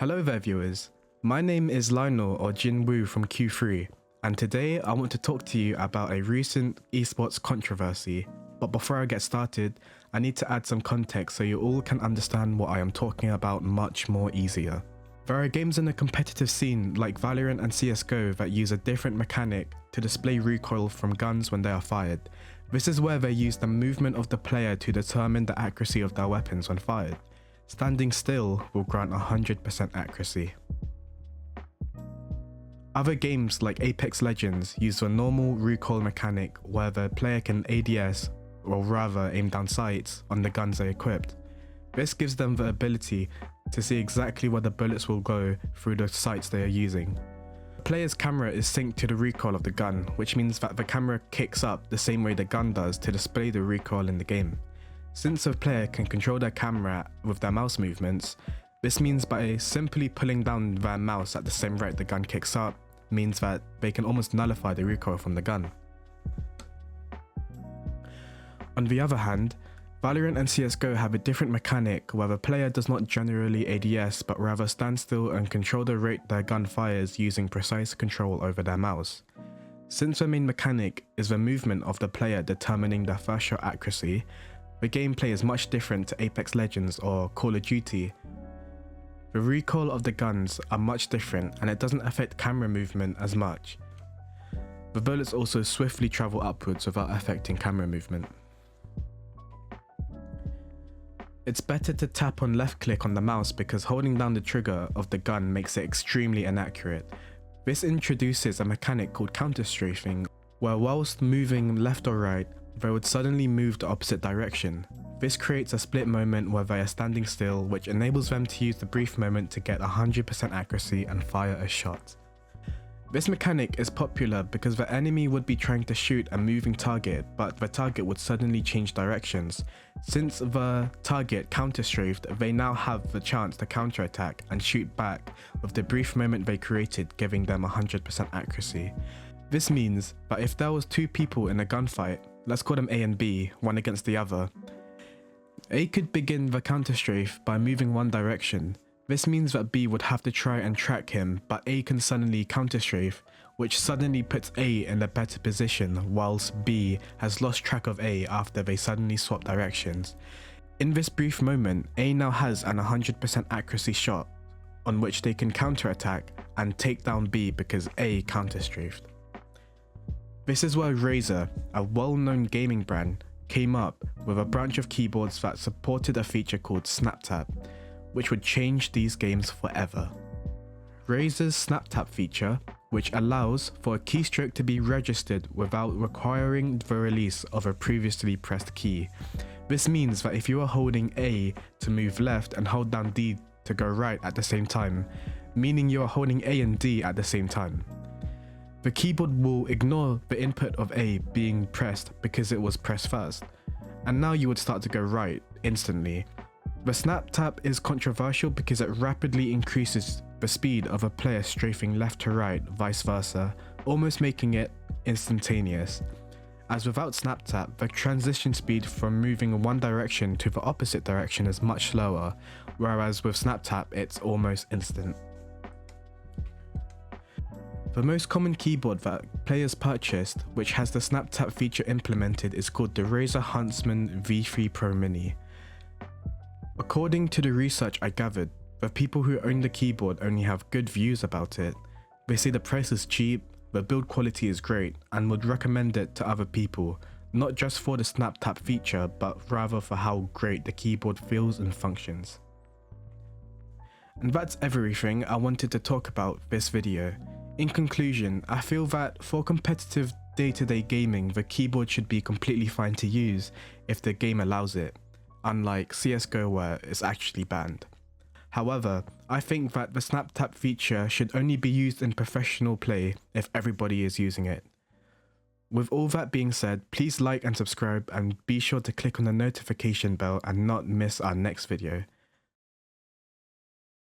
Hello there viewers, my name is Lionel or Jin Woo from Q3, and today I want to talk to you about a recent esports controversy. But before I get started, I need to add some context so you all can understand what I am talking about much more easier. There are games in the competitive scene like Valorant and CSGO that use a different mechanic to display recoil from guns when they are fired. This is where they use the movement of the player to determine the accuracy of their weapons when fired. Standing still will grant 100% accuracy. Other games like Apex Legends use the normal recoil mechanic where the player can ADS, or rather aim down sights, on the guns they equipped. This gives them the ability to see exactly where the bullets will go through the sights they are using. The player's camera is synced to the recoil of the gun, which means that the camera kicks up the same way the gun does to display the recoil in the game. Since a player can control their camera with their mouse movements, this means by simply pulling down their mouse at the same rate the gun kicks up, means that they can almost nullify the recoil from the gun. On the other hand, Valorant and CSGO have a different mechanic where the player does not generally ADS but rather stand still and control the rate their gun fires using precise control over their mouse. Since the main mechanic is the movement of the player determining their first shot accuracy, the gameplay is much different to Apex Legends or Call of Duty. The recoil of the guns are much different and it doesn't affect camera movement as much. The bullets also swiftly travel upwards without affecting camera movement. It's better to tap on left click on the mouse because holding down the trigger of the gun makes it extremely inaccurate. This introduces a mechanic called counter strafing, where whilst moving left or right, they would suddenly move the opposite direction. This creates a split moment where they are standing still, which enables them to use the brief moment to get 100% accuracy and fire a shot. This mechanic is popular because the enemy would be trying to shoot a moving target, but the target would suddenly change directions. Since the target counter-strafed, they now have the chance to counterattack and shoot back with the brief moment they created, giving them 100% accuracy. This means that if there was two people in a gunfight, let's call them A and B, one against the other, A could begin the counter-strafe by moving one direction. This means that B would have to try and track him, but A can suddenly counter-strafe, which suddenly puts A in a better position, whilst B has lost track of A after they suddenly swap directions. In this brief moment, A now has an 100% accuracy shot, on which they can counter-attack and take down B because A counter-strafed. This is where Razer, a well-known gaming brand, came up with a branch of keyboards that supported a feature called SnapTap, which would change these games forever. Razer's SnapTap feature, which allows for a keystroke to be registered without requiring the release of a previously pressed key. This means that if you are holding A to move left and hold down D to go right at the same time, meaning you are holding A and D at the same time, the keyboard will ignore the input of A being pressed because it was pressed first, and now you would start to go right instantly. The snap tap is controversial because it rapidly increases the speed of a player strafing left to right, vice versa, almost making it instantaneous. As without snap tap, the transition speed from moving one direction to the opposite direction is much slower, whereas with snap tap it's almost instant. The most common keyboard that players purchased, which has the SnapTap feature implemented, is called the Razer Huntsman V3 Pro Mini. According to the research I gathered, the people who own the keyboard only have good views about it. They say the price is cheap, the build quality is great, and would recommend it to other people, not just for the SnapTap feature, but rather for how great the keyboard feels and functions. And that's everything I wanted to talk about this video. In conclusion, I feel that for competitive day-to-day gaming, the keyboard should be completely fine to use if the game allows it, unlike CSGO where it's actually banned. However, I think that the SnapTap feature should only be used in professional play if everybody is using it. With all that being said, please like and subscribe and be sure to click on the notification bell and not miss our next video.